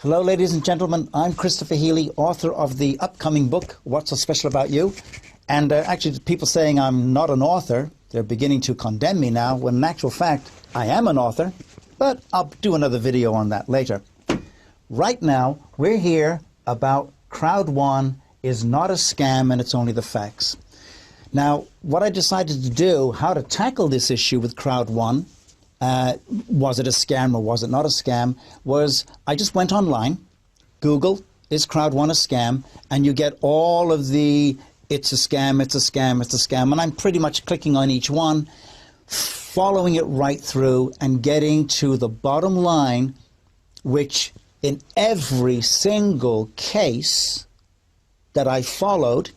Hello, ladies and gentlemen. I'm Christopher Healy, author of the upcoming book, What's So Special About You? And actually, people saying I'm not an author, they're beginning to condemn me now, when in actual fact, I am an author, but I'll do another video on that later. Right now, we're here about Crowd1 is not a scam and it's only the facts. Now, what I decided to do, how to tackle this issue with Crowd1, was it a scam or was it not a scam, was I just went online, Google, is Crowd1 a scam? And you get all of the, it's a scam, it's a scam, it's a scam. And I'm pretty much clicking on each one, following it right through and getting to the bottom line, which in every single case that I followed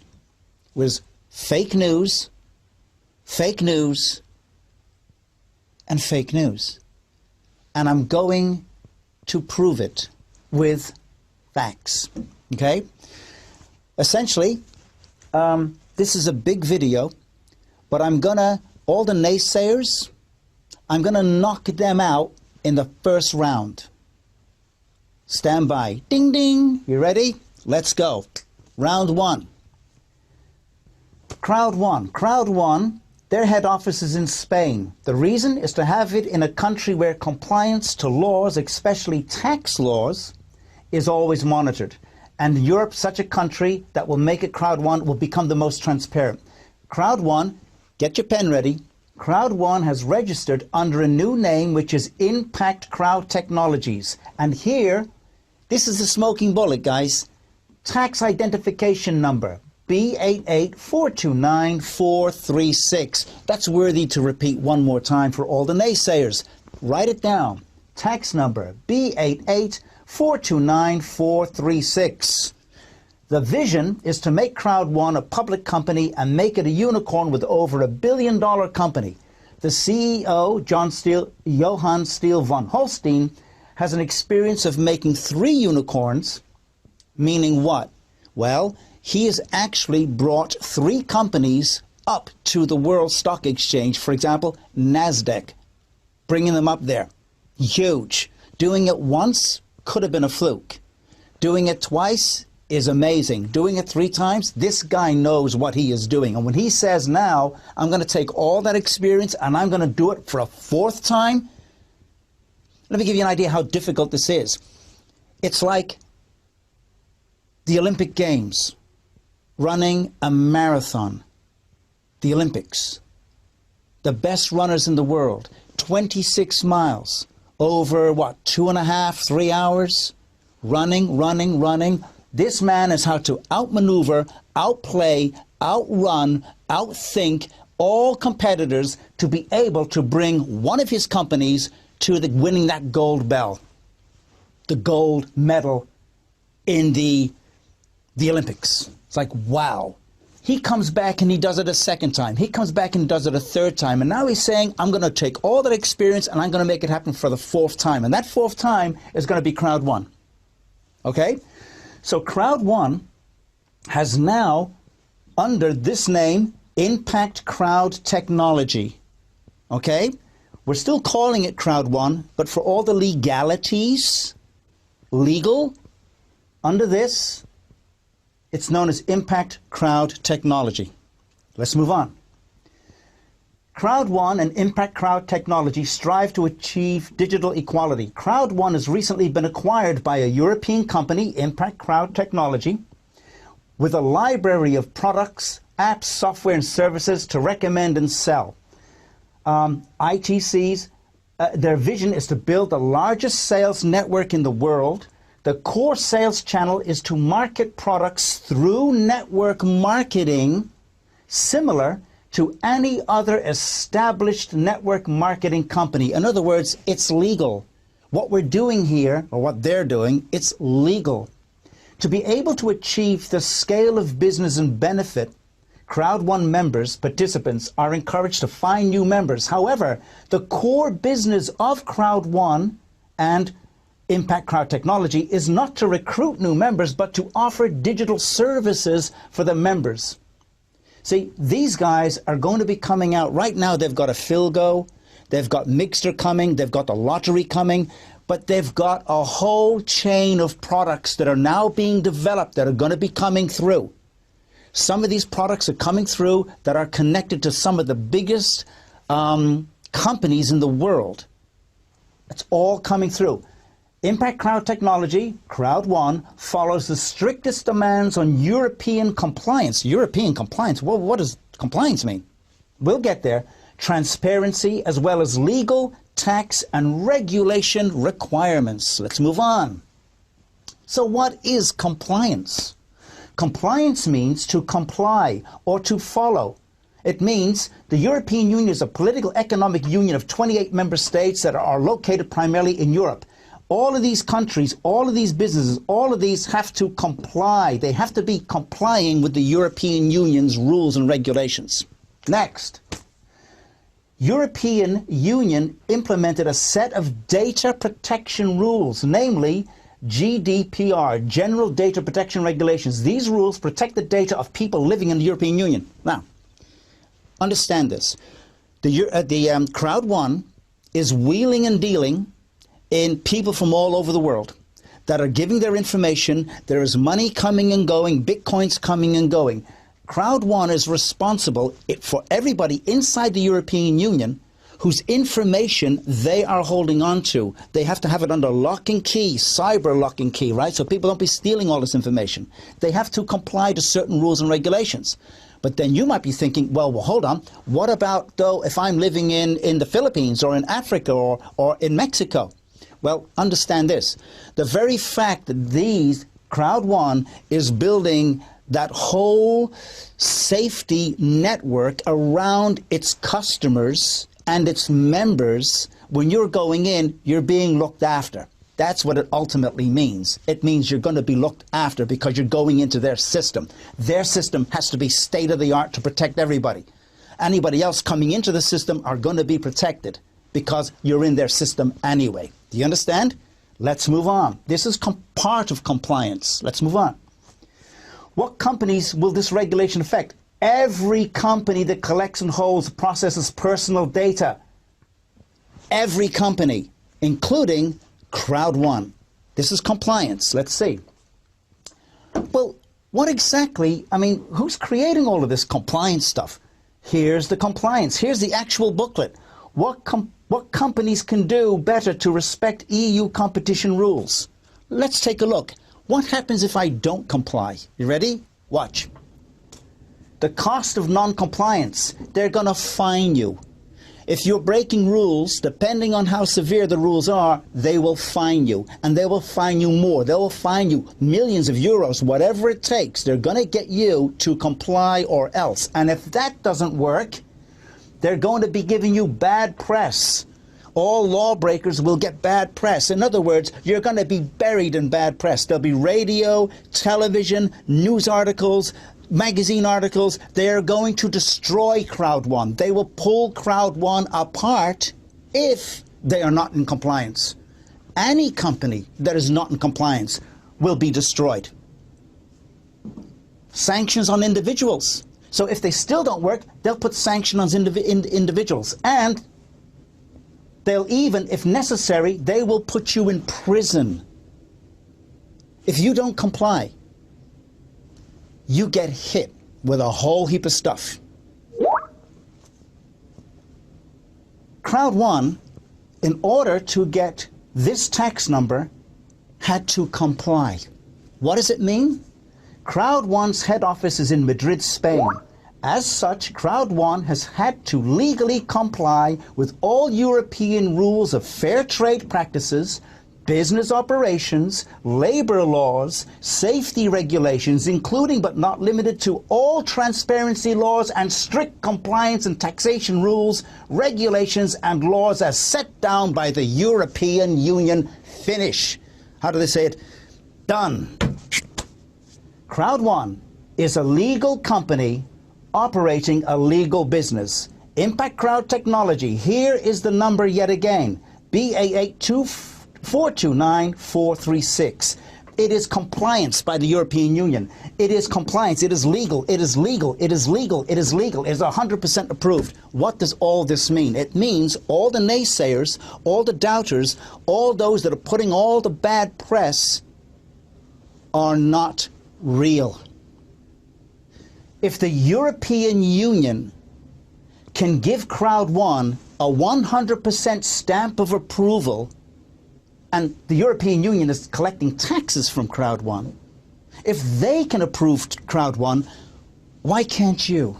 was fake news, and fake news. And I'm going to prove it with facts, okay? Essentially, this is a big video, but I'm gonna, all the naysayers, I'm gonna knock them out in the first round. Stand by. Ding, ding. You ready? Let's go. Round one. Crowd1, their head office is in Spain. The reason is to have it in a country where compliance to laws, especially tax laws, is always monitored. And Europe, such a country that will make it Crowd1, will become the most transparent. Crowd1, get your pen ready. Crowd1 has registered under a new name, which is Impact Crowd Technologies. And here, this is the smoking bullet, guys. Tax identification number. B88429-436. That's worthy to repeat one more time for all the naysayers. Write it down. Tax number B88429-436. The vision is to make Crowd1 a public company and make it a unicorn with over $1 billion company. The CEO, Johann Steele von Holstein, has an experience of making 3 unicorns, meaning what? Well, he has actually brought 3 companies up to the World Stock Exchange. For example, NASDAQ, bringing them up there. Huge. Doing it once could have been a fluke. Doing it twice is amazing. Doing it 3 times, this guy knows what he is doing. And when he says now, I'm going to take all that experience and I'm going to do it for a 4th time, let me give you an idea how difficult this is. It's like the Olympic Games. Running a marathon, the Olympics, the best runners in the world, 26 miles, over what, 2.5, 3 hours, running. This man is how to outmaneuver, outplay, outrun, outthink all competitors to be able to bring one of his companies to winning that gold bell, the gold medal in the Olympics. It's like, wow. He comes back and he does it a 2nd time. He comes back and does it a 3rd time. And now he's saying, I'm going to take all that experience and I'm going to make it happen for the 4th time. And that 4th time is going to be Crowd1. Okay? So Crowd1 has now, under this name, Impact Crowd Technology. Okay? We're still calling it Crowd1, but for all the legalities, legal, under this, it's known as Impact Crowd Technology. Let's move on. Crowd1 and Impact Crowd Technology strive to achieve digital equality. Crowd1 has recently been acquired by a European company, Impact Crowd Technology, with a library of products, apps, software, and services to recommend and sell. ITCs, their vision is to build the largest sales network in the world. The core sales channel is to market products through network marketing, similar to any other established network marketing company. In other words, it's legal. What we're doing here, or what they're doing, it's legal. To be able to achieve the scale of business and benefit, Crowd1 members, participants, are encouraged to find new members. However, the core business of Crowd1 and Impact Crowd Technology is not to recruit new members, but to offer digital services for the members. See, these guys are going to be coming out. Right now, they've got a Philgo, they've got Mixter coming, they've got the lottery coming. but they've got a whole chain of products that are now being developed that are going to be coming through. Some of these products are coming through that are connected to some of the biggest companies in the world. It's all coming through. Impact Crowd Technology, Crowd1, follows the strictest demands on European compliance. European compliance? Well, what does compliance mean? We'll get there. Transparency, as well as legal, tax, and regulation requirements. Let's move on. So what is compliance? Compliance means to comply or to follow. It means the European Union is a political economic union of 28 member states that are located primarily in Europe. All of these countries, all of these businesses, all of these have to comply. They have to be complying with the European Union's rules and regulations. Next. European Union implemented a set of data protection rules, namely GDPR, General Data Protection Regulations. These rules protect the data of people living in the European Union. Now, understand this. Crowd1 is wheeling and dealing in people from all over the world that are giving their information. There is money coming and going, bitcoins coming and going. Crowd1 is responsible for everybody inside the European Union whose information they are holding on to. They have to have it under lock and key, cyber lock and key, right? So people don't be stealing all this information. They have to comply to certain rules and regulations. But then you might be thinking, well, hold on. What about, though, if I'm living in the Philippines or in Africa or in Mexico? Well, understand this. The very fact that Crowd1 is building that whole safety network around its customers and its members, when you're going in, you're being looked after. That's what it ultimately means. It means you're going to be looked after because you're going into their system. Their system has to be state-of-the-art to protect everybody. Anybody else coming into the system are going to be protected because you're in their system anyway. Do you understand? Let's move on. This is part of compliance. Let's move on. What companies will this regulation affect? Every company that collects and holds, processes personal data. Every company, including Crowd1. This is compliance. Let's see. Well, what exactly, who's creating all of this compliance stuff? Here's the compliance. Here's the actual booklet. What companies can do better to respect EU competition rules? Let's take a look. What happens if I don't comply? You ready? Watch. The cost of non-compliance. They're going to fine you. If you're breaking rules, depending on how severe the rules are, they will fine you. And they will fine you more. They will fine you millions of euros, whatever it takes. They're going to get you to comply or else. And if that doesn't work, they're going to be giving you bad press. All lawbreakers will get bad press. In other words, you're going to be buried in bad press. There'll be radio, television, news articles, magazine articles. They're going to destroy Crowd1. They will pull Crowd1 apart if they are not in compliance. Any company that is not in compliance will be destroyed. Sanctions on individuals. So if they still don't work, they'll put sanctions on individuals. And they'll even, if necessary, they will put you in prison. If you don't comply, you get hit with a whole heap of stuff. Crowd1, in order to get this tax number, had to comply. What does it mean? Crowd1's head office is in Madrid, Spain. As such, Crowd1 has had to legally comply with all European rules of fair trade practices, business operations, labor laws, safety regulations, including but not limited to all transparency laws and strict compliance and taxation rules, regulations and laws as set down by the European Union. Finish. How do they say it? Done. Crowd1 is a legal company operating a legal business. Impact Crowd Technology, here is the number yet again, BA82429-436. It is compliance by the European Union. It is compliance. It is legal. It is legal. It is legal. It is legal. It is 100% approved. What does all this mean? It means all the naysayers, all the doubters, all those that are putting all the bad press are not real. If the European Union can give Crowd1 a 100% stamp of approval, and the European Union is collecting taxes from Crowd1, if they can approve Crowd1, why can't you?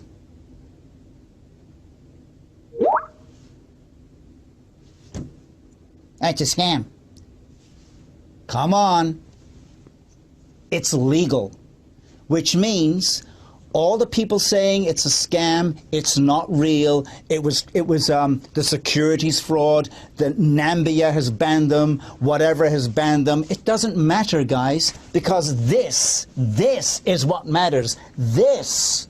That's a scam. Come on. It's legal, which means all the people saying it's a scam, it's not real, it was the securities fraud, the Nambia has banned them, whatever has banned them. It doesn't matter, guys, because this is what matters. This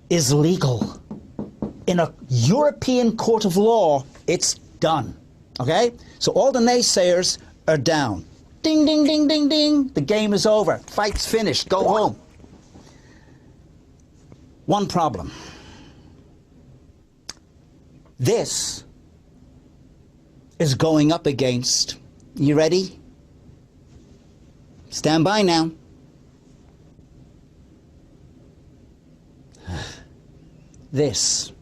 is legal. In a European court of law, it's done. Okay? So all the naysayers are down. Ding, ding, ding, ding, ding. The game is over. Fight's finished. Go home. One problem. This is going up against, you ready? Stand by now. This.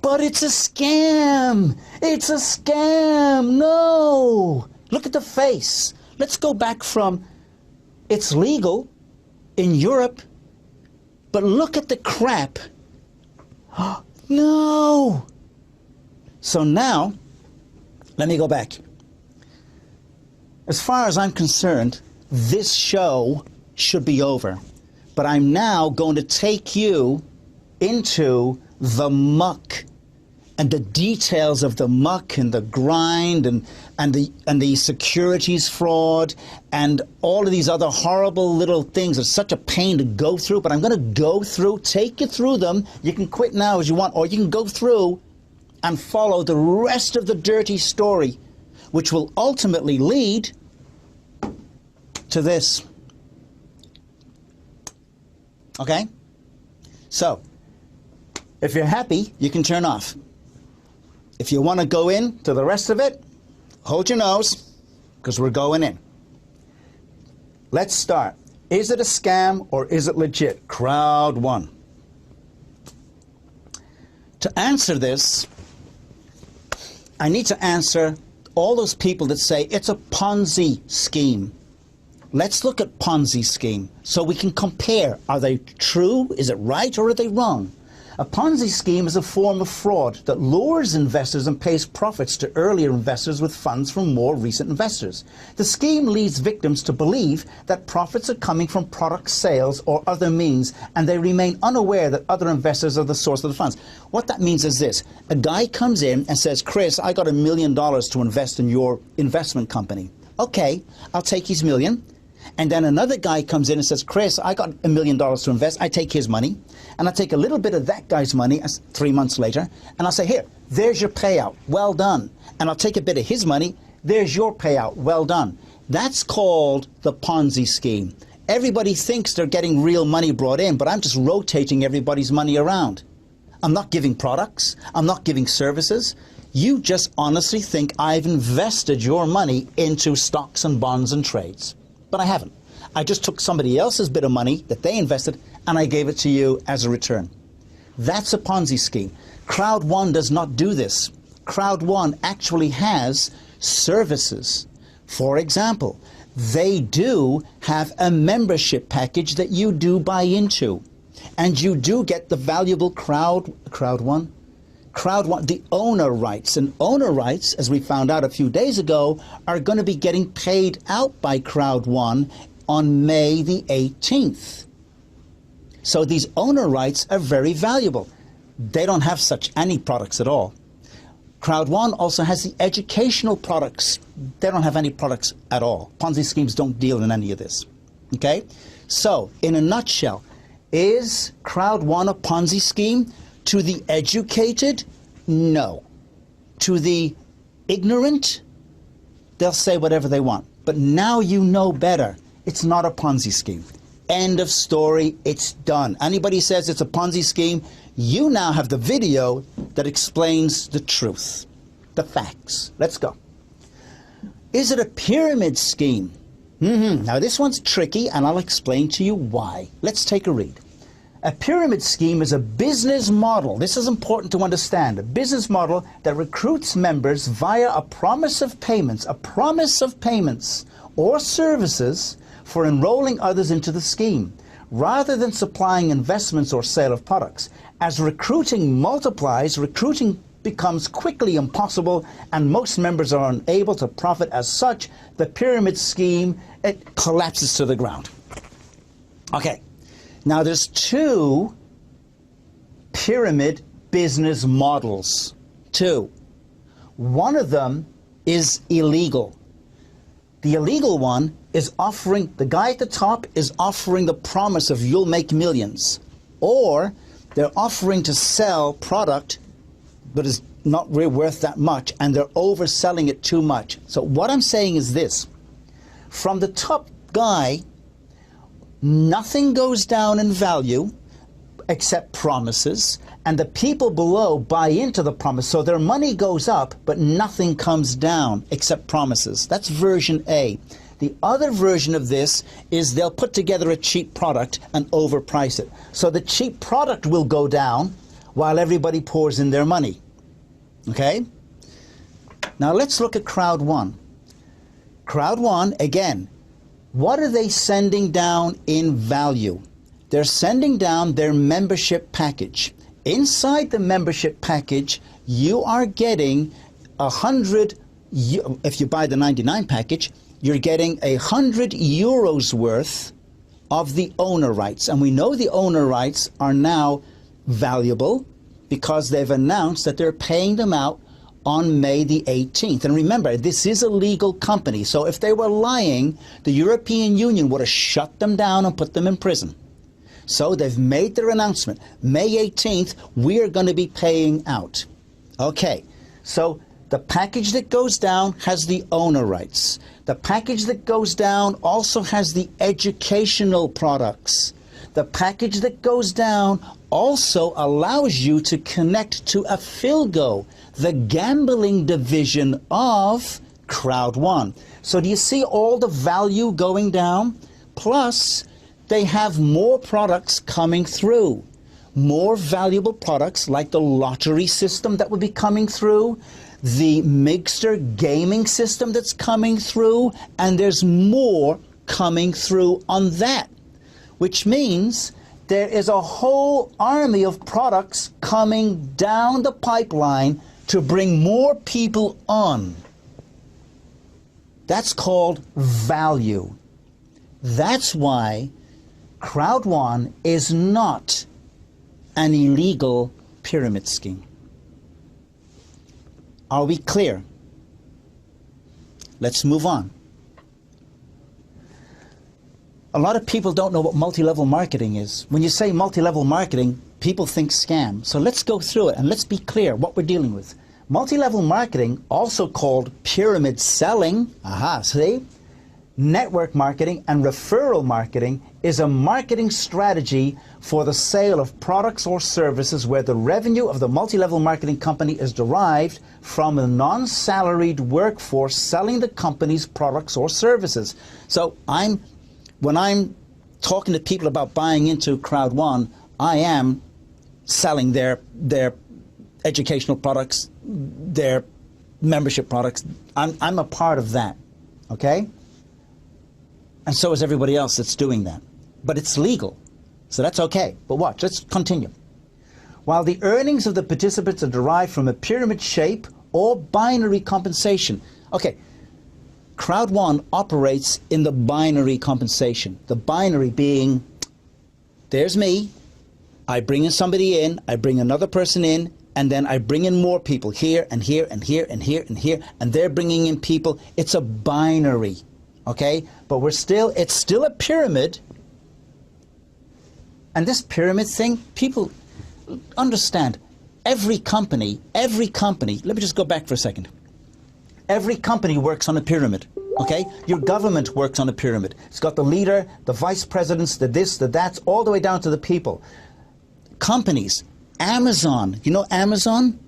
But it's a scam. It's a scam. No. Look at the face. Let's go back from it's legal in Europe, but look at the crap. No. So now, let me go back. As far as I'm concerned, this show should be over. But I'm now going to take you into the muck and the details of the muck and the grind and the securities fraud and all of these other horrible little things. It's such a pain to go through, but I'm going to go through, take you through them. You can quit now as you want, or you can go through and follow the rest of the dirty story, which will ultimately lead to this. Okay? So, if you're happy, you can turn off. If you want to go in to the rest of it, hold your nose, because we're going in. Let's start. Is it a scam or is it legit? Crowd1. To answer this, I need to answer all those people that say it's a Ponzi scheme. Let's look at Ponzi scheme so we can compare. Are they true? Is it right, or are they wrong? A Ponzi scheme is a form of fraud that lures investors and pays profits to earlier investors with funds from more recent investors. The scheme leads victims to believe that profits are coming from product sales or other means, and they remain unaware that other investors are the source of the funds. What that means is this. A guy comes in and says, Chris, I got $1 million to invest in your investment company. Okay, I'll take his million. And then another guy comes in and says, Chris, I got $1 million to invest. I take his money, and I take a little bit of that guy's money 3 months later, and I'll say, here, there's your payout. Well done. And I'll take a bit of his money. There's your payout. Well done. That's called the Ponzi scheme. Everybody thinks they're getting real money brought in, but I'm just rotating everybody's money around. I'm not giving products. I'm not giving services. You just honestly think I've invested your money into stocks and bonds and trades. But I haven't. I just took somebody else's bit of money that they invested and I gave it to you as a return. That's a Ponzi scheme. Crowd1 does not do this. Crowd1 actually has services. For example, they do have a membership package that you do buy into. And you do get the valuable Crowd1, the owner rights. And owner rights, as we found out a few days ago, are going to be getting paid out by Crowd1 on May the 18th. So these owner rights are very valuable. They don't have any products at all. Crowd1 also has the educational products. They don't have any products at all. Ponzi schemes don't deal in any of this. Okay? So, in a nutshell, is Crowd1 a Ponzi scheme? To the educated, no. To the ignorant, they'll say whatever they want. But now you know better. It's not a Ponzi scheme. End of story. It's done. Anybody says it's a Ponzi scheme, you now have the video that explains the truth, the facts. Let's go. Is it a pyramid scheme? Now this one's tricky, and I'll explain to you why. Let's take a read. A pyramid scheme is a business model. This is important to understand. A business model that recruits members via a promise of payments or services for enrolling others into the scheme, rather than supplying investments or sale of products. As recruiting multiplies, recruiting becomes quickly impossible, and most members are unable to profit. As such, the pyramid scheme, it collapses to the ground. Okay, now there's two pyramid business models. Two. One of them is illegal. The illegal one is offering, the guy at the top is offering the promise of you'll make millions. Or they're offering to sell product but is not really worth that much, and they're overselling it too much. So what I'm saying is this. From the top guy, nothing goes down in value except promises, and the people below buy into the promise. So their money goes up, but nothing comes down except promises. That's version A. The other version of this is they'll put together a cheap product and overprice it. So the cheap product will go down while everybody pours in their money. Okay? Now let's look at Crowd1. Crowd1, again, what are they sending down in value? They're sending down their membership package. Inside the membership package, you are getting 100, if you buy the 99 package, you're getting 100 euros worth of the owner rights. And we know the owner rights are now valuable because they've announced that they're paying them out on May the 18th. And remember, this is a legal company. So if they were lying, the European Union would have shut them down and put them in prison. So they've made their announcement. May 18th, we're going to be paying out. Okay, so the package that goes down has the owner rights. The package that goes down also has the educational products. The package that goes down also allows you to connect to a Philgo, the gambling division of Crowd1. So do you see all the value going down? Plus, they have more products coming through. More valuable products like the lottery system that will be coming through, the Migster gaming system that's coming through, and there's more coming through on that. Which means there is a whole army of products coming down the pipeline to bring more people on. That's called value. That's why Crowd1 is not an illegal pyramid scheme. Are we clear? Let's move on. A lot of people don't know what multi-level marketing is. When you say multi-level marketing, people think scam. So let's go through it and let's be clear what we're dealing with. Multi-level marketing, also called pyramid selling, see? Network marketing and referral marketing is a marketing strategy for the sale of products or services where the revenue of the multi-level marketing company is derived from a non-salaried workforce selling the company's products or services. So when I'm talking to people about buying into Crowd1, I am selling their educational products, their membership products. I'm a part of that, okay? And so is everybody else that's doing that. But it's legal, so that's okay. But watch, let's continue. While the earnings of the participants are derived from a pyramid shape or binary compensation. Okay, Crowd1 operates in the binary compensation. The binary being, there's me, I bring in somebody in, I bring another person in, and then I bring in more people here and here and here and here and here, and they're bringing in people. It's a binary. Okay, but it's still a pyramid. And this pyramid thing, people understand, every company, let me just go back for a second. Every company works on a pyramid, okay? Your government works on a pyramid. It's got the leader, the vice presidents, the this, the that, all the way down to the people. Companies, Amazon, you know Amazon?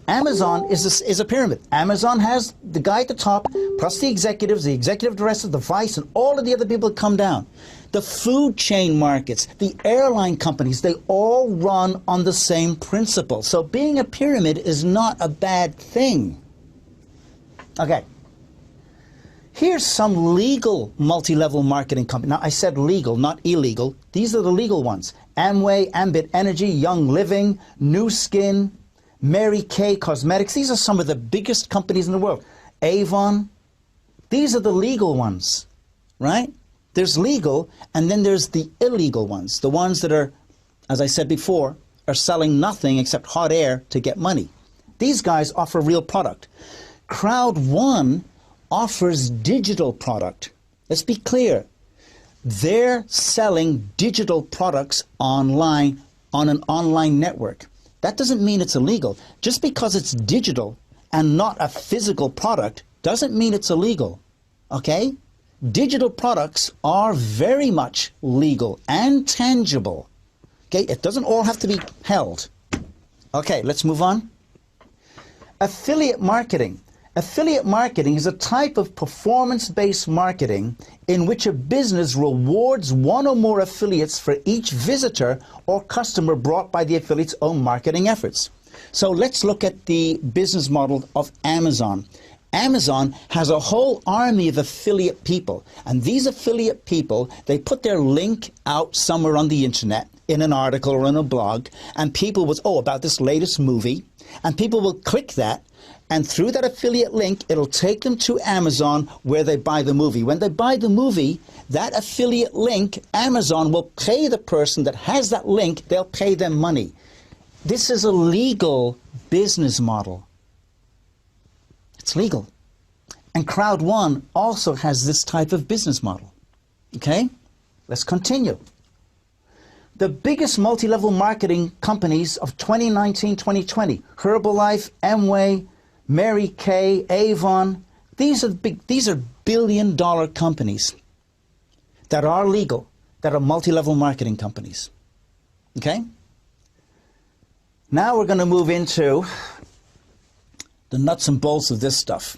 Amazon is a pyramid. Amazon has the guy at the top, plus the executives, the executive directors, the vice, and all of the other people that come down. The food chain markets, the airline companies, they all run on the same principle. So being a pyramid is not a bad thing. Okay. Here's some legal multi-level marketing company. Now, I said legal, not illegal. These are the legal ones. Amway, Ambit Energy, Young Living, New Skin, Mary Kay Cosmetics. These are some of the biggest companies in the world. Avon. These are the legal ones, right? There's legal, and then there's the illegal ones. The ones that are, as I said before, are selling nothing except hot air to get money. These guys offer real product. Crowd1 offers digital product. Let's be clear. They're selling digital products online on an online network. That doesn't mean it's illegal. Just because it's digital and not a physical product doesn't mean it's illegal, okay? Digital products are very much legal and tangible, okay? It doesn't all have to be held. Okay, let's move on. Affiliate marketing. Affiliate marketing is a type of performance-based marketing in which a business rewards one or more affiliates for each visitor or customer brought by the affiliate's own marketing efforts. So let's look at the business model of Amazon. Amazon has a whole army of affiliate people, and these affiliate people, they put their link out somewhere on the internet in an article or in a blog, and people will, oh, about this latest movie, and people will click that, and through that affiliate link, it'll take them to Amazon where they buy the movie. When they buy the movie, that affiliate link, Amazon will pay the person that has that link, they'll pay them money. This is a legal business model. It's legal. And Crowd1 also has this type of business model. Okay? Let's continue. The biggest multi-level marketing companies of 2019-2020, Herbalife, Amway, Mary Kay, Avon, these are billion-dollar companies that are legal, that are multi-level marketing companies. Okay? Now we're going to move into the nuts and bolts of this stuff.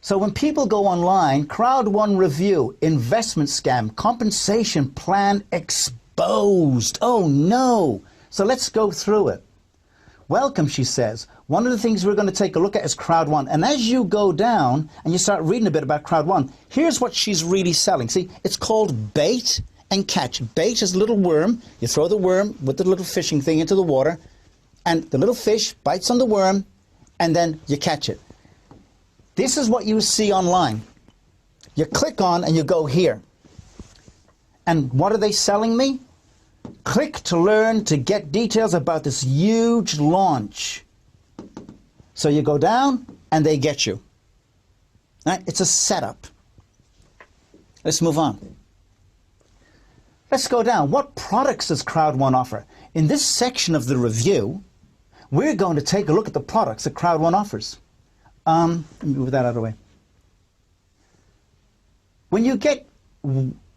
So when people go online, Crowd1 review, investment scam, compensation plan exposed. Oh no! So let's go through it. Welcome, she says. One of the things we're going to take a look at is Crowd1. And as you go down and you start reading a bit about Crowd1, here's what she's really selling. See, it's called bait and catch. Bait is a little worm. You throw the worm with the little fishing thing into the water, and the little fish bites on the worm, and then you catch it. This is what you see online. You click on and you go here. And what are they selling me? Click to learn to get details about this huge launch. So you go down and they get you. Right? It's a setup. Let's move on. Let's go down. What products does Crowd1 offer? In this section of the review, we're going to take a look at the products that Crowd1 offers. Let me move that out of the way. When you get,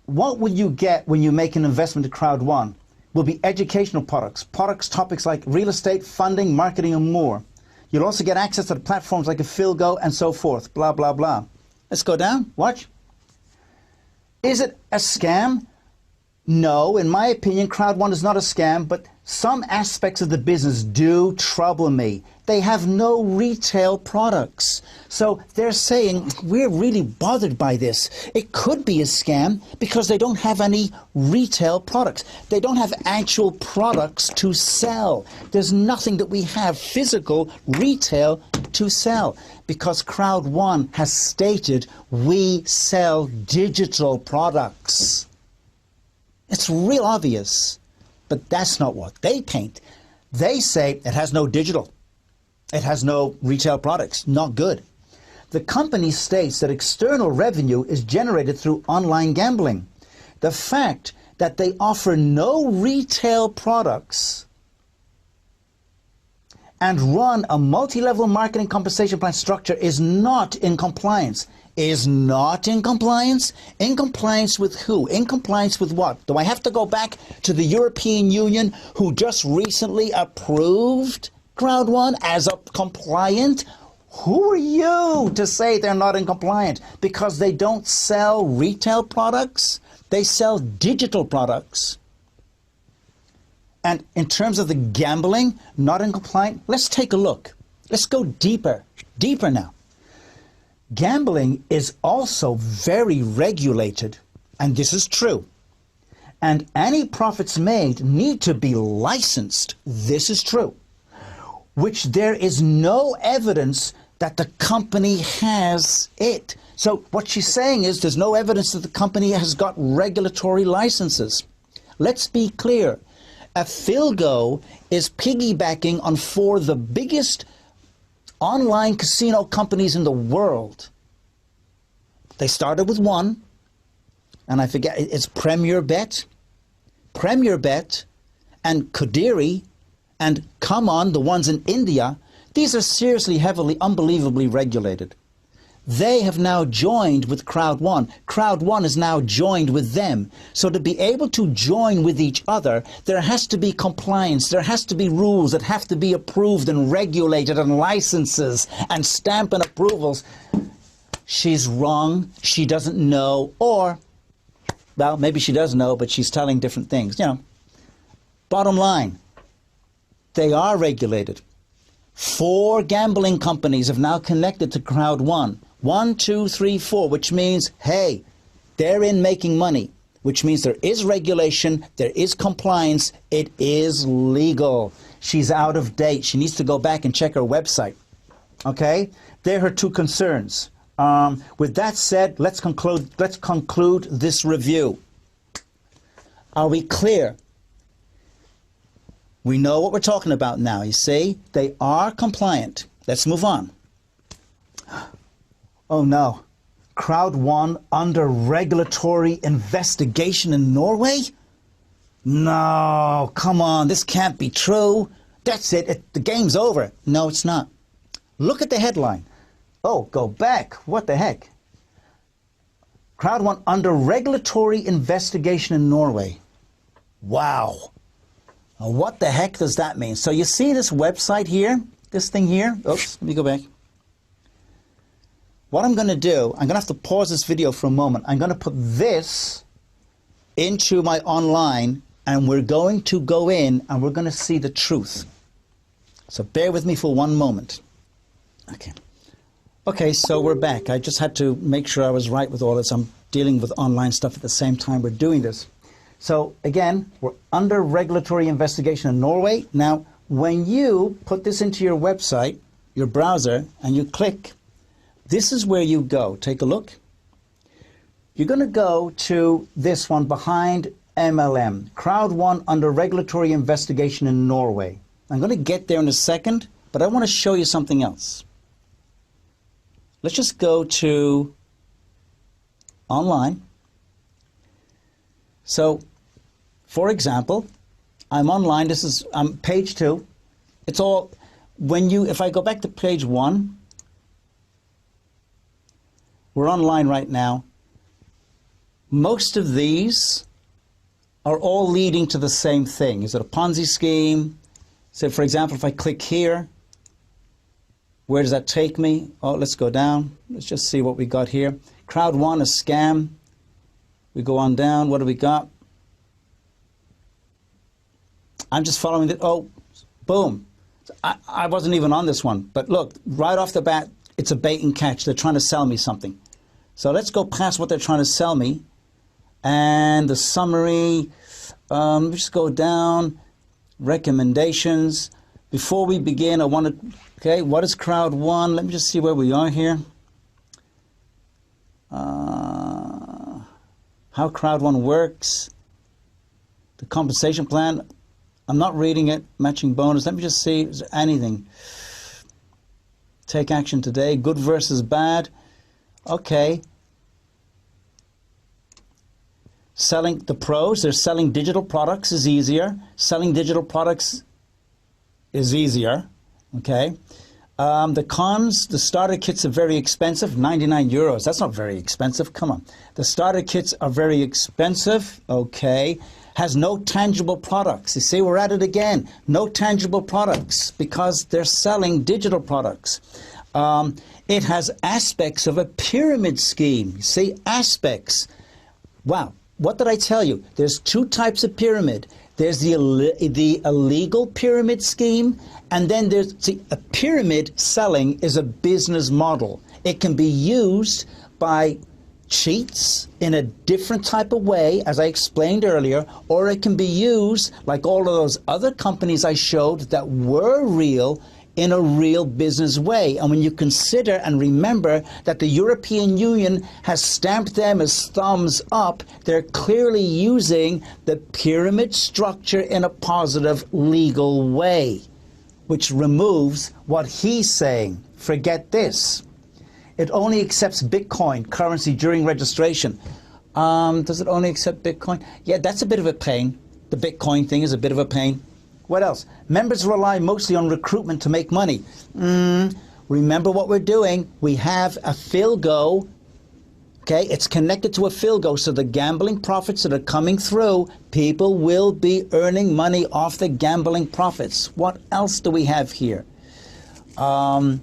what will you get when you make an investment in Crowd1? Will be educational products, topics like real estate, funding, marketing, and more. You'll also get access to the platforms like a Philgo and so forth, blah, blah, blah. Let's go down, watch. Is it a scam? No, in my opinion, Crowd1 is not a scam, but some aspects of the business do trouble me. They have no retail products. So they're saying, we're really bothered by this. It could be a scam because they don't have any retail products. They don't have actual products to sell. There's nothing that we have physical retail to sell because Crowd1 has stated we sell digital products. It's real obvious, but that's not what they paint. They say it has no digital. It has no retail products. Not good. The company states that external revenue is generated through online gambling. The fact that they offer no retail products and run a multi-level marketing compensation plan structure is not in compliance. Is not in compliance? In compliance with who? In compliance with what? Do I have to go back to the European Union, who just recently approved Crowd1 as a compliant? Who are you to say they're not in compliance? Because they don't sell retail products, they sell digital products. And in terms of the gambling, not in compliance, let's take a look. Let's go deeper now. Gambling is also very regulated, and this is true. And any profits made need to be licensed. This is true. Which there is no evidence that the company has it. So what she's saying is there's no evidence that the company has got regulatory licenses. Let's be clear. Afilgo is piggybacking on 4 of the biggest online casino companies in the world. They started with one, and I forget, it's Premier Bet, and Kodiri, and Come On, the ones in India. These are seriously, heavily, unbelievably regulated. They have now joined with Crowd1. Crowd1 is now joined with them. So to be able to join with each other, there has to be compliance. There has to be rules that have to be approved and regulated, and licenses and stamp and approvals. She's wrong. She doesn't know. Or, well, maybe she does know, but she's telling different things. You know, bottom line, they are regulated. 4 gambling companies have now connected to Crowd1. 1, 2, 3, 4, which means, hey, they're in making money, which means there is regulation, there is compliance, it is legal. She's out of date. She needs to go back and check her website. Okay? They're her 2 concerns. With that said, let's conclude this review. Are we clear? We know what we're talking about now, you see? They are compliant. Let's move on. Oh no, Crowd1 under regulatory investigation in Norway? No, come on, this can't be true. That's it, the game's over. No, it's not. Look at the headline. Oh, go back, what the heck? Crowd1 under regulatory investigation in Norway. Wow. Now, what the heck does that mean? So you see this website here, this thing here? Oops, let me go back. What I'm going to do, I'm going to have to pause this video for a moment. I'm going to put this into my online, and we're going to go in and we're going to see the truth. So bear with me for one moment. Okay. Okay, so we're back. I just had to make sure I was right with all this. I'm dealing with online stuff at the same time we're doing this. So again, we're under regulatory investigation in Norway. Now, when you put this into your website, your browser, and you click, this is where you go. Take a look. You're going to go to this one behind MLM, Crowd1 under regulatory investigation in Norway. I'm going to get there in a second, but I want to show you something else. Let's just go to online. So, for example, I'm online. This is page 2. It's all, if I go back to page 1, we're online right now. Most of these are all leading to the same thing. Is it a Ponzi scheme? So, for example, if I click here, where does that take me? Oh, let's go down. Let's just see what we got here. Crowd1, a scam. We go on down. What do we got? I'm just following it. Oh, boom. I wasn't even on this one. But look, right off the bat, it's a bait and catch. They're trying to sell me something. So let's go past what they're trying to sell me. And the summary, just go down. Recommendations. Before we begin, I want to, okay, what is Crowd1? Let me just see where we are here. How Crowd1 works. The compensation plan. I'm not reading it. Matching bonus. Let me just see. Is there anything? Take action today. Good versus bad. Okay. Selling the pros. They're selling digital products is easier. Selling digital products is easier. Okay. The cons, the starter kits are very expensive, 99 euros. That's not very expensive. Come on. The starter kits are very expensive. Okay. Has no tangible products. You see, we're at it again. No tangible products because they're selling digital products. It has aspects of a pyramid scheme. You see, aspects. Wow. What did I tell you? There's two types of pyramid. There's the illegal pyramid scheme, and then there's, see, a pyramid selling is a business model. It can be used by cheats in a different type of way, as I explained earlier, or it can be used, like all of those other companies I showed that were real, in a real business way. And when you consider and remember that the European Union has stamped them as thumbs up, they're clearly using the pyramid structure in a positive legal way, which removes what he's saying. Forget this. It only accepts Bitcoin currency during registration. Does it only accept Bitcoin? Yeah, that's a bit of a pain. The Bitcoin thing is a bit of a pain. What else? Members rely mostly on recruitment to make money. Remember what we're doing. We have a Philgo. Okay, it's connected to a Philgo, so the gambling profits that are coming through, people will be earning money off the gambling profits. What else do we have here? The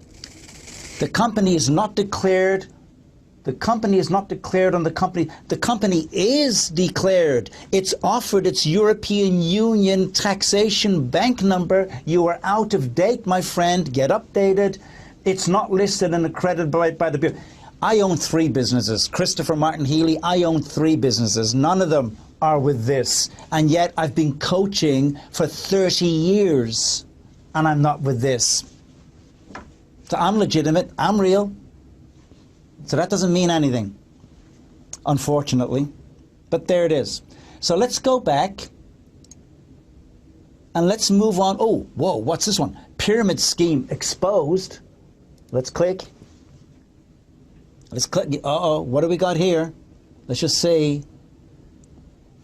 company is not declared. The company is not declared on the company. The company is declared. It's offered its European Union taxation bank number. You are out of date, my friend. Get updated. It's not listed and accredited by the Bureau. I own 3 businesses. Christopher Martin Healy, I own 3 businesses. None of them are with this. And yet I've been coaching for 30 years, and I'm not with this. So I'm legitimate. I'm real. So that doesn't mean anything, unfortunately. But there it is. So let's go back and let's move on. Oh, whoa, what's this one? Pyramid scheme exposed. Let's click. Let's click. Uh-oh, what do we got here? Let's just see.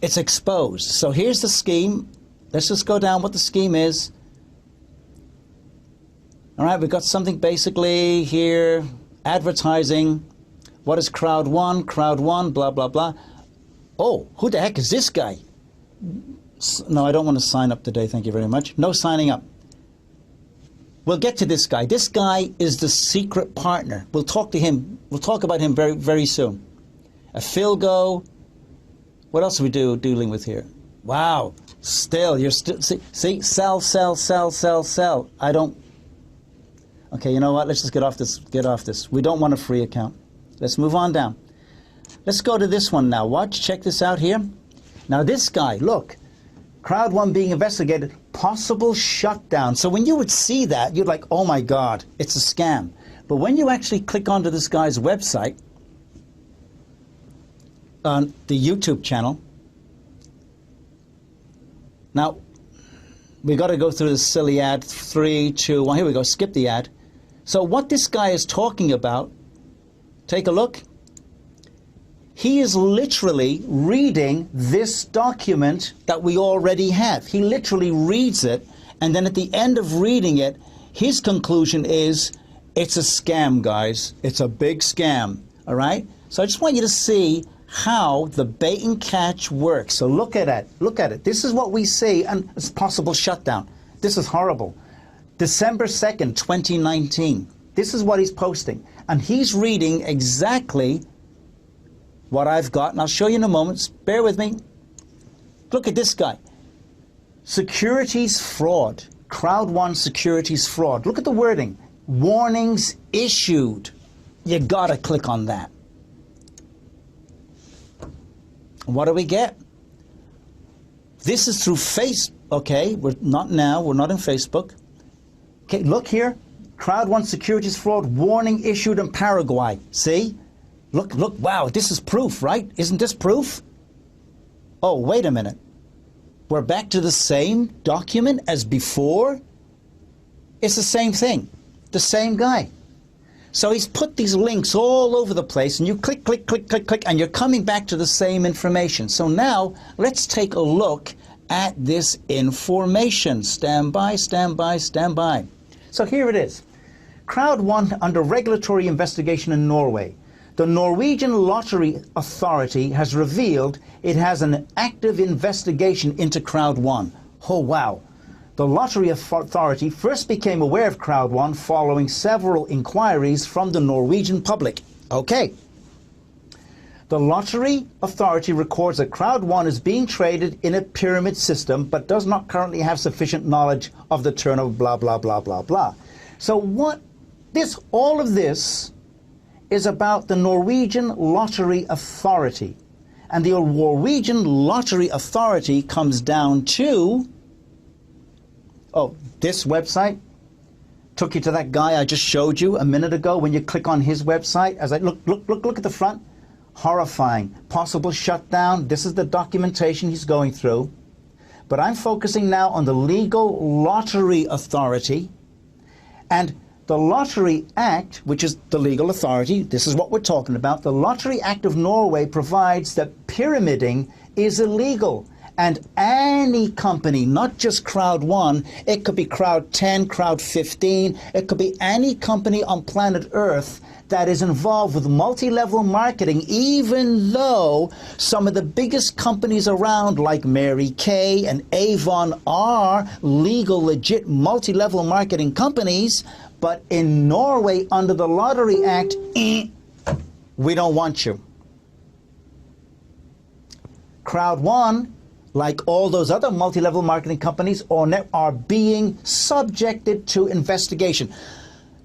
It's exposed. So here's the scheme. Let's just go down what the scheme is. All right, we've got something basically here. Advertising. What is Crowd1? Crowd1, blah, blah, blah. Oh, who the heck is this guy? No, I don't want to sign up today, thank you very much. No signing up. We'll get to this guy. This guy is the secret partner. We'll talk to him. We'll talk about him very, very soon. A Philgo. What else are we dealing with here? Wow. Still, you're still, see, sell, sell, sell, sell, sell. I don't. Okay, you know what? Let's just get off this. Get off this. We don't want a free account. Let's move on down. Let's go to this one now. Watch. Check this out here. Now this guy, look. Crowd1 being investigated. Possible shutdown. So when you would see that, you'd like, oh my God, it's a scam. But when you actually click onto this guy's website, on the YouTube channel, now we got to go through this silly ad. 3, 2, 1. Here we go. Skip the ad. So what this guy is talking about, take a look. He is literally reading this document that we already have. He literally reads it, and then at the end of reading it, his conclusion is, it's a scam, guys. It's a big scam, all right? So I just want you to see how the bait and catch works. So look at it. Look at it. This is what we see, and it's possible shutdown. This is horrible. December 2nd, 2019. This is what he's posting. And he's reading exactly what I've got, and I'll show you in a moment. Bear with me. Look at this guy. Securities fraud. Crowd1 securities fraud. Look at the wording. Warnings issued. You gotta click on that. What do we get? This is through Facebook. Okay, we're not now. We're not in Facebook. Okay, look here. Crowd1 securities fraud warning issued in Paraguay. See? Look, look, wow, this is proof, right? Isn't this proof? Oh, wait a minute. We're back to the same document as before? It's the same thing. The same guy. So he's put these links all over the place, and you click, click, click, click, click, and you're coming back to the same information. So now, let's take a look at this information. Stand by, stand by, stand by. So here it is. Crowd1 under regulatory investigation in Norway. The Norwegian Lottery Authority has revealed it has an active investigation into Crowd1. Oh, wow. The Lottery Authority first became aware of Crowd1 following several inquiries from the Norwegian public. Okay. The Lottery Authority records that Crowd1 is being traded in a pyramid system but does not currently have sufficient knowledge of the turnover, blah, blah, blah, blah, blah. So all of this is about the Norwegian Lottery Authority. And the Norwegian Lottery Authority comes down to, oh, this website took you to that guy I just showed you a minute ago. When you click on his website, as I look at the front, horrifying, possible shutdown. This is the documentation he's going through. But I'm focusing now on the Legal Lottery Authority. And the Lottery Act, which is the legal authority, this is what we're talking about. The Lottery Act of Norway provides that pyramiding is illegal. And any company, not just Crowd1, it could be Crowd10, Crowd15, it could be any company on planet Earth that is involved with multi-level marketing, even though some of the biggest companies around like Mary Kay and Avon are legal, legit multi-level marketing companies, but in Norway under the Lottery Act, we don't want you. Crowd1, like all those other multi-level marketing companies, are being subjected to investigation.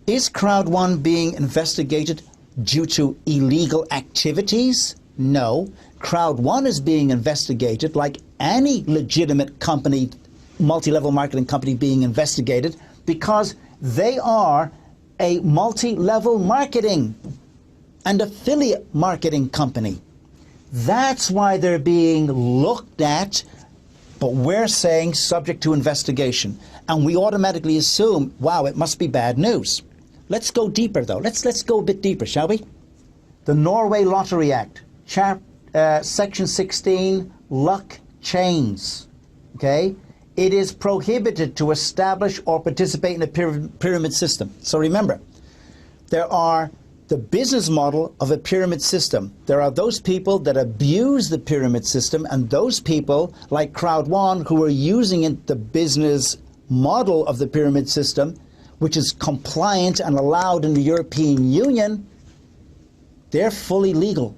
Is Crowd1 being investigated due to illegal activities? No. Crowd1 is being investigated like any legitimate company, multi-level marketing company being investigated, because they are a multi-level marketing and affiliate marketing company. That's why they're being looked at, but we're saying subject to investigation. And we automatically assume, wow, it must be bad news. Let's go deeper, though. Let's go a bit deeper, shall we? The Norway Lottery Act, Section 16, luck chains. Okay? It is prohibited to establish or participate in a pyramid system. So remember, there are the business model of a pyramid system. There are those people that abuse the pyramid system, and those people, like Crowd1, who are using it, the business model of the pyramid system, which is compliant and allowed in the European Union, they're fully legal,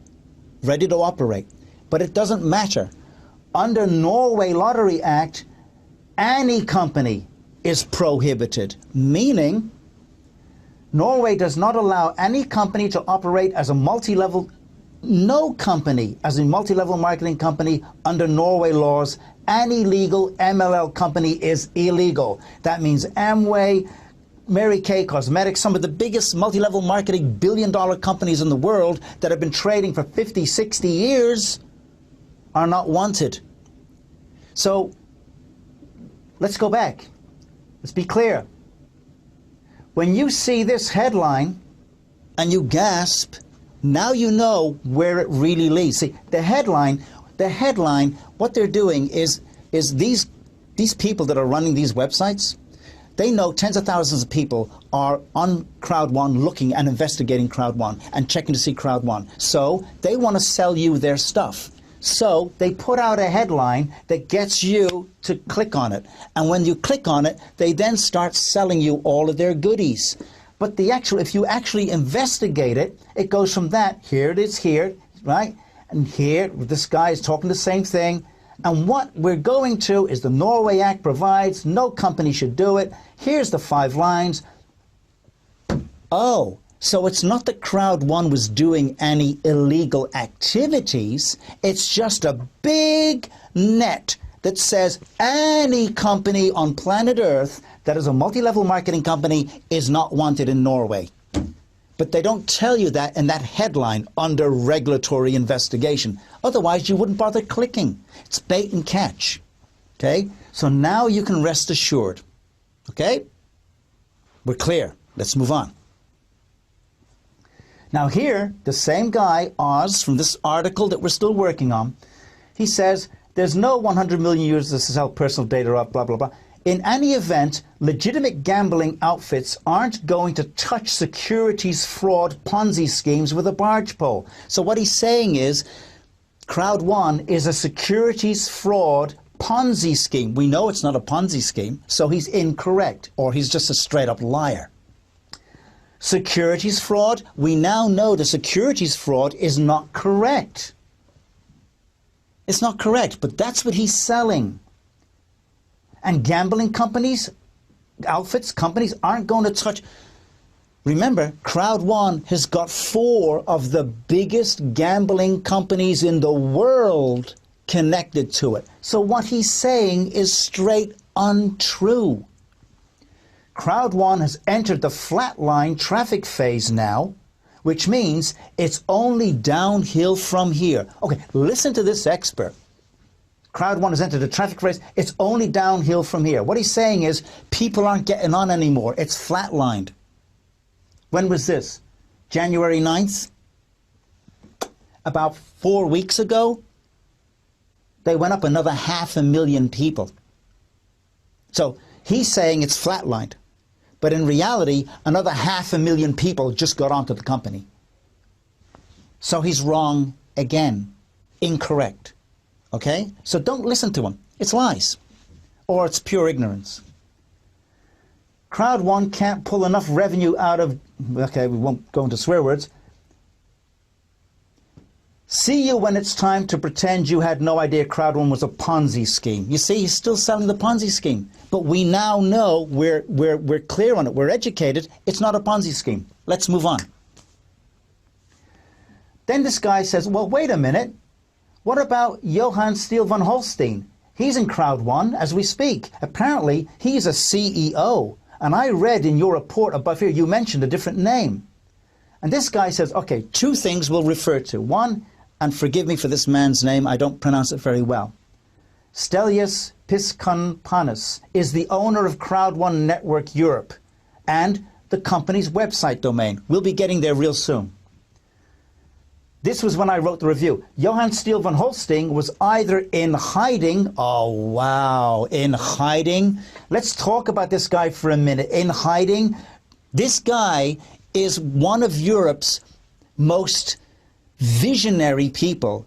ready to operate. But it doesn't matter. Under Norway Lottery Act, any company is prohibited, meaning Norway does not allow any company to operate as a multi-level, no company as a multi-level marketing company under Norway laws. Any legal MLL company is illegal. That means Amway, Mary Kay Cosmetics, some of the biggest multi-level marketing billion-dollar companies in the world that have been trading for 50, 60 years are not wanted. So let's go back. Let's be clear. When you see this headline and you gasp, now you know where it really leads. See, the headline, what they're doing is these people that are running these websites, they know tens of thousands of people are on Crowd1 looking and investigating Crowd1 and checking to see Crowd1. So they want to sell you their stuff. So they put out a headline that gets you to click on it. And when you click on it, they then start selling you all of their goodies. But if you actually investigate it, it goes from that, here it is here, right? And here, this guy is talking the same thing. And what we're going to is the Norway Act provides, no company should do it. Here's the 5 lines. Oh, so it's not that Crowd1 was doing any illegal activities. It's just a big net that says any company on planet Earth that is a multi-level marketing company is not wanted in Norway. But they don't tell you that in that headline under regulatory investigation. Otherwise, you wouldn't bother clicking. It's bait and catch. Okay? So now you can rest assured. Okay? We're clear. Let's move on. Now here, the same guy, Oz, from this article that we're still working on, he says, there's no 100 million users to sell personal data up, blah, blah, blah. in any event, legitimate gambling outfits aren't going to touch securities fraud Ponzi schemes with a barge pole. So what he's saying is, Crowd1 is a securities fraud Ponzi scheme. We know it's not a Ponzi scheme, so he's incorrect, or he's just a straight-up liar. Securities fraud, we now know the securities fraud is not correct. It's not correct, but that's what he's selling. And gambling companies, outfits, companies aren't going to touch. Remember, Crowd1 has got 4 of the biggest gambling companies in the world connected to it. So what he's saying is straight untrue. Crowd1 has entered the flatline traffic phase now, which means it's only downhill from here. Okay, listen to this expert. Crowd1 has entered the traffic phase. It's only downhill from here. What he's saying is people aren't getting on anymore. It's flatlined. When was this? January 9th? About 4 weeks ago, they went up another 500,000 people. So he's saying it's flatlined. But in reality, another 500,000 people just got onto the company. So he's wrong again. Incorrect. Okay? So don't listen to him. It's lies. Or it's pure ignorance. Crowd1 can't pull enough revenue out of... Okay, we won't go into swear words. See you when it's time to pretend you had no idea Crowd1 was a Ponzi scheme. You see, he's still selling the Ponzi scheme. But we now know, we're clear on it, we're educated, it's not a Ponzi scheme. Let's move on. Then this guy says, well, wait a minute. What about Johann Steele von Holstein? He's in Crowd1 as we speak. Apparently, he's a CEO. And I read in your report above here, you mentioned a different name. And this guy says, okay, 2 things we'll refer to. One, and forgive me for this man's name, I don't pronounce it very well. Stelios Piskonpanis is the owner of Crowd1 Network Europe and the company's website domain. We'll be getting there real soon. This was when I wrote the review. Johann Steele von Holstein was either in hiding, oh wow, in hiding. Let's talk about this guy for a minute. In hiding, this guy is one of Europe's most visionary people,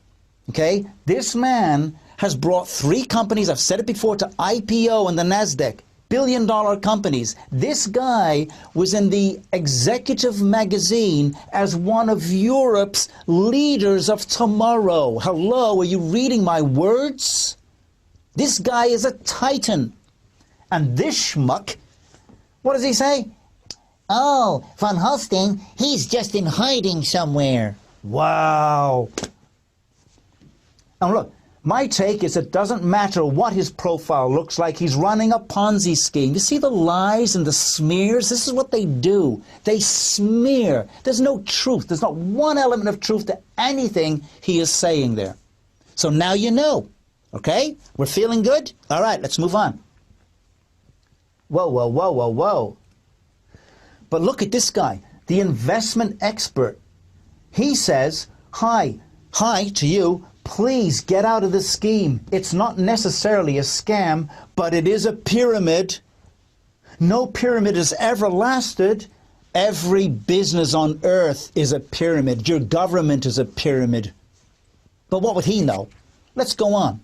okay? This man has brought 3 companies, I've said it before, to IPO in the NASDAQ, billion-dollar companies. This guy was in the executive magazine as one of Europe's leaders of tomorrow. Hello, are you reading my words? This guy is a titan. And this schmuck, what does he say? Oh, von Holstein, he's just in hiding somewhere. Wow. And look, my take is it doesn't matter what his profile looks like. He's running a Ponzi scheme. You see the lies and the smears? This is what they do. They smear. There's no truth. There's not one element of truth to anything he is saying there. So now you know. Okay? We're feeling good? All right, let's move on. Whoa, whoa, whoa, whoa, whoa. But look at this guy, the investment expert. He says, hi to you. Please get out of the scheme. It's not necessarily a scam, but it is a pyramid. No pyramid has ever lasted. Every business on earth is a pyramid. Your government is a pyramid. But what would he know? Let's go on.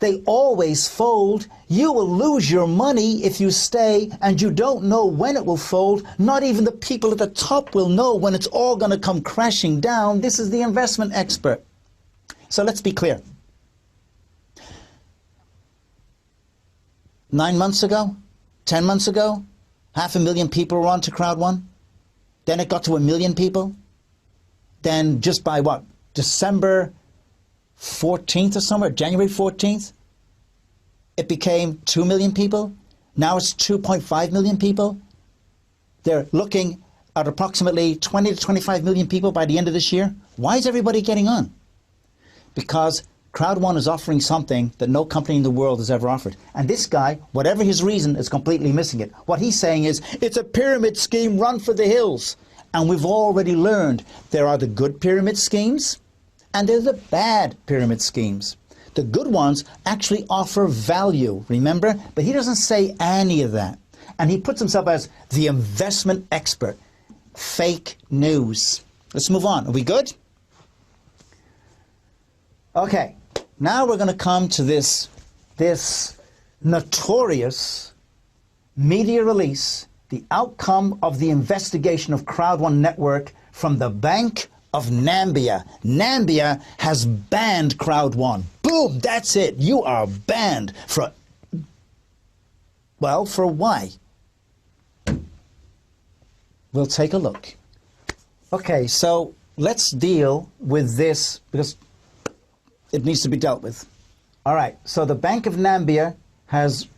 They always fold. You will lose your money if you stay, and you don't know when it will fold. Not even the people at the top will know when it's all going to come crashing down. This is the investment expert. So let's be clear. 9 months ago, 10 months ago, 500,000 people were on to Crowd1. Then it got to 1 million people. Then just by what, December 14th or somewhere, January 14th, it became 2 million people. Now it's 2.5 million people. They're looking at approximately 20 to 25 million people by the end of this year. Why is everybody getting on? Because Crowd1 is offering something that no company in the world has ever offered. And this guy, whatever his reason, is completely missing it. What he's saying is, it's a pyramid scheme, run for the hills. And we've already learned there are the good pyramid schemes and there's the bad pyramid schemes. The good ones actually offer value, remember? But he doesn't say any of that. And he puts himself as the investment expert. Fake news. Let's move on. Are we good? Okay. Now we're going to come to this notorious media release, the outcome of the investigation of Crowd1 Network from the Bank of Nambia. Nambia has banned Crowd1. Boom, that's it. You are banned for, well, for why? We'll take a look. Okay, so let's deal with this because it needs to be dealt with. All right, so the Bank of Nambia has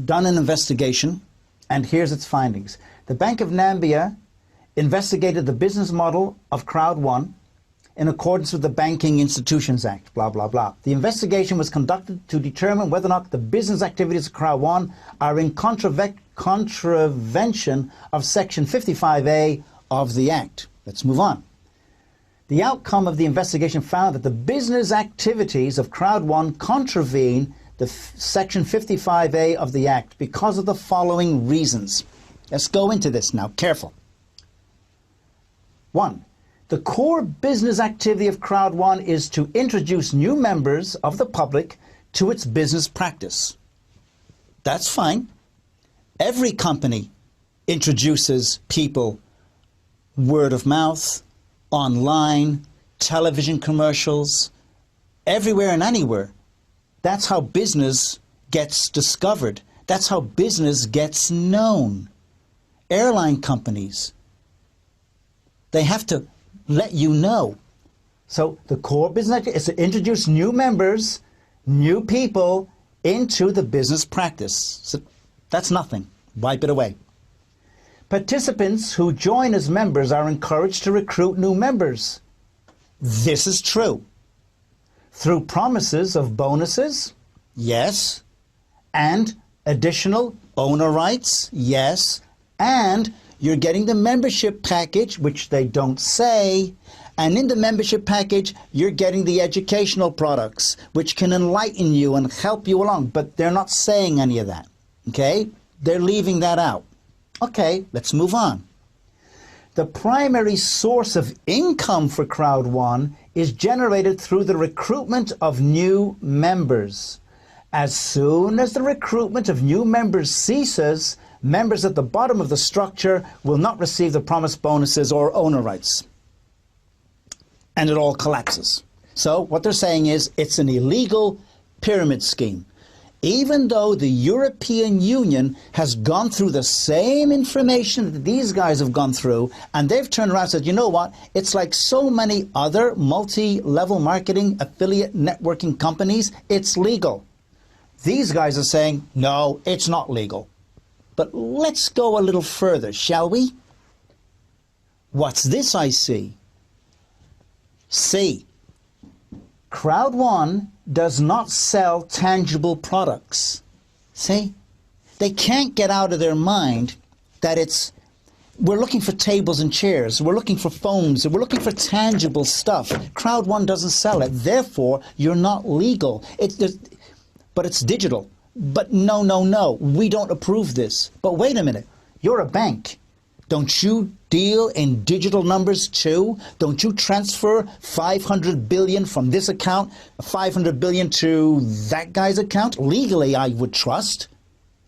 done an investigation, and here's its findings. The Bank of Nambia investigated the business model of Crowd1 in accordance with the Banking Institutions Act, blah, blah, blah. The investigation was conducted to determine whether or not the business activities of Crowd1 are in contravention of Section 55A of the Act. Let's move on. The outcome of the investigation found that the business activities of Crowd1 contravene the Section 55A of the Act because of the following reasons. Let's go into this now. Careful. 1. The core business activity of Crowd1 is to introduce new members of the public to its business practice. That's fine. Every company introduces people word of mouth, online, television commercials, everywhere and anywhere. That's how business gets discovered. That's how business gets known. Airline companies, they have to let you know. So the core business is to introduce new members, new people into the business practice. So that's nothing. Wipe it away. Participants who join as members are encouraged to recruit new members. This is true. Through promises of bonuses, yes, and additional owner rights, yes, and you're getting the membership package, which they don't say, and in the membership package, you're getting the educational products, which can enlighten you and help you along, but they're not saying any of that, okay? They're leaving that out. Okay, let's move on. The primary source of income for Crowd1 is generated through the recruitment of new members. As soon as the recruitment of new members ceases, members at the bottom of the structure will not receive the promised bonuses or owner rights. And it all collapses. So what they're saying is it's an illegal pyramid scheme. Even though the European Union has gone through the same information that these guys have gone through, and they've turned around and said, you know what, it's like so many other multi-level marketing affiliate networking companies, it's legal. These guys are saying, no, it's not legal. But let's go a little further, shall we? What's this I see? C. Crowd1 does not sell tangible products. See? They can't get out of their mind that we're looking for tables and chairs, we're looking for phones, we're looking for tangible stuff. Crowd1 doesn't sell it. Therefore, you're not legal. But it's digital. But no, we don't approve this. But wait a minute, you're a bank. Don't you deal in digital numbers too? Don't you transfer 500 billion from this account, 500 billion to that guy's account? Legally, I would trust.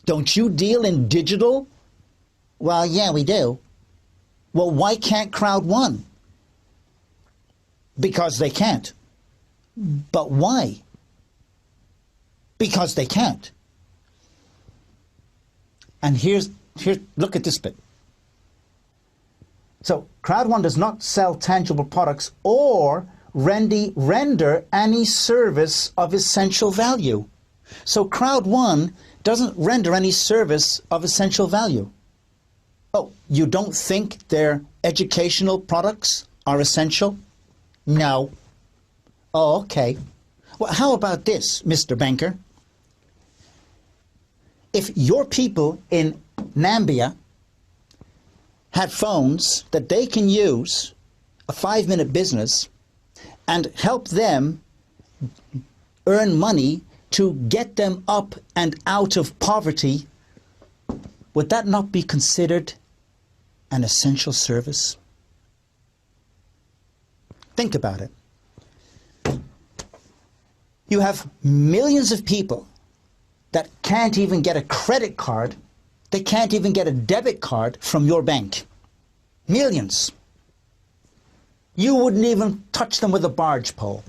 Don't you deal in digital? Well, yeah, we do. Well, why can't Crowd1? Because they can't. But why? Because they can't. And here, look at this bit. So Crowd1 does not sell tangible products or render any service of essential value. So Crowd1 doesn't render any service of essential value. Oh, you don't think their educational products are essential? No. Oh, okay. Well, how about this, Mr. Banker? If your people in Nambia had phones that they can use, a 5-minute business, and help them earn money to get them up and out of poverty, would that not be considered an essential service? Think about it. You have millions of people that can't even get a credit card. They can't even get a debit card from your bank. Millions. You wouldn't even touch them with a barge pole.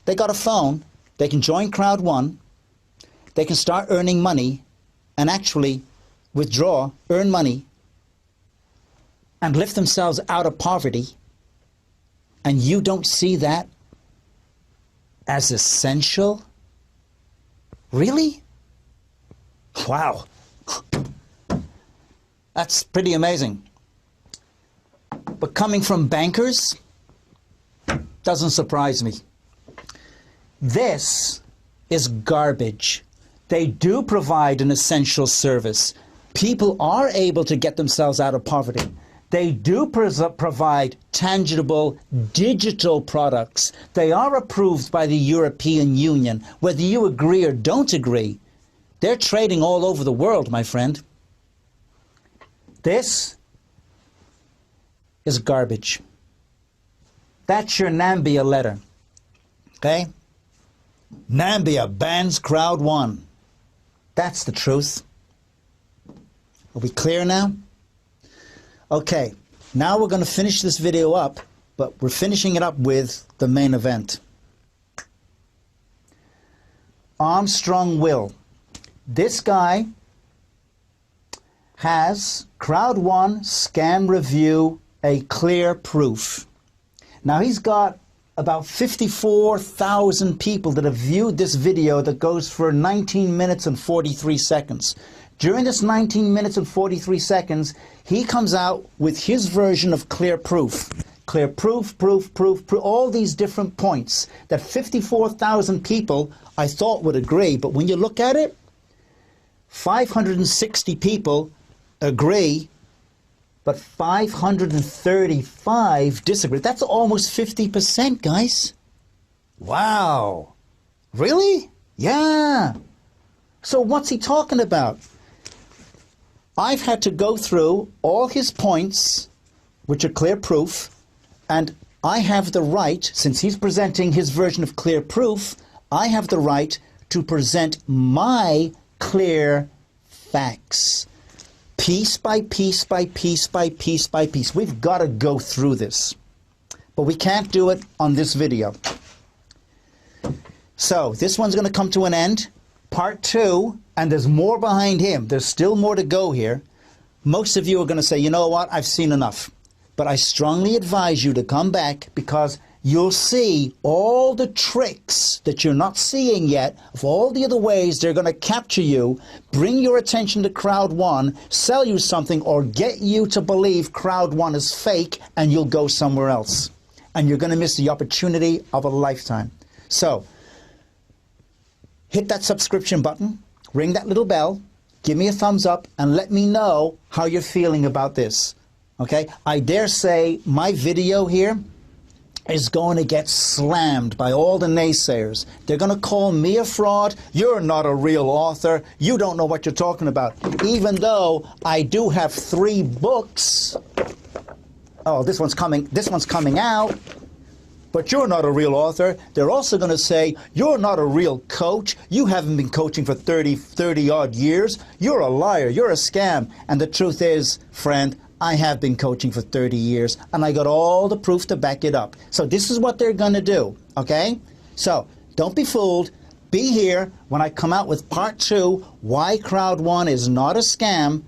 They got a phone. They can join Crowd1. They can start earning money and actually withdraw, earn money, and lift themselves out of poverty. And you don't see that as essential? Really? Wow. That's pretty amazing. But coming from bankers doesn't surprise me. This is garbage. They do provide an essential service. People are able to get themselves out of poverty. They do provide tangible digital products. They are approved by the European Union. Whether you agree or don't agree, they're trading all over the world, my friend. This is garbage. That's your Nambia letter. Okay? Nambia bans Crowd1. That's the truth. Are we clear now? Okay, now we're going to finish this video up, but we're finishing it up with the main event. Armstrong Will. This guy has Crowd1 Scam Review, a clear proof. Now he's got about 54,000 people that have viewed this video that goes for 19 minutes and 43 seconds. During this 19 minutes and 43 seconds, he comes out with his version of clear proof. Clear proof, proof, all these different points that 54,000 people I thought would agree. But when you look at it, 560 people agree, but 535 disagree. That's almost 50%, guys. Wow. Really? Yeah. So what's he talking about? I've had to go through all his points, which are clear proof, and I have the right, since he's presenting his version of clear proof, I have the right to present my clear facts. Piece by piece by piece by piece by piece. We've got to go through this. But we can't do it on this video. So this one's going to come to an end. Part 2, and there's more behind him. There's still more to go here. Most of you are going to say, you know what, I've seen enough. But I strongly advise you to come back, because you'll see all the tricks that you're not seeing yet of all the other ways they're going to capture you, bring your attention to Crowd1, sell you something, or get you to believe Crowd1 is fake, and you'll go somewhere else. And you're going to miss the opportunity of a lifetime. So, hit that subscription button, ring that little bell, give me a thumbs up, and let me know how you're feeling about this. Okay? I dare say my video here is going to get slammed by all the naysayers. They're going to call me a fraud. You're not a real author. You don't know what you're talking about. Even though I do have 3 books. Oh, this one's coming out. But you're not a real author. They're also going to say, you're not a real coach. You haven't been coaching for 30 odd years. You're a liar. You're a scam. And the truth is, friend, I have been coaching for 30 years, and I got all the proof to back it up. So this is what they're going to do, okay? So don't be fooled. Be here when I come out with part 2, why Crowd1 is not a scam.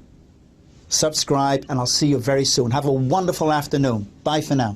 Subscribe, and I'll see you very soon. Have a wonderful afternoon. Bye for now.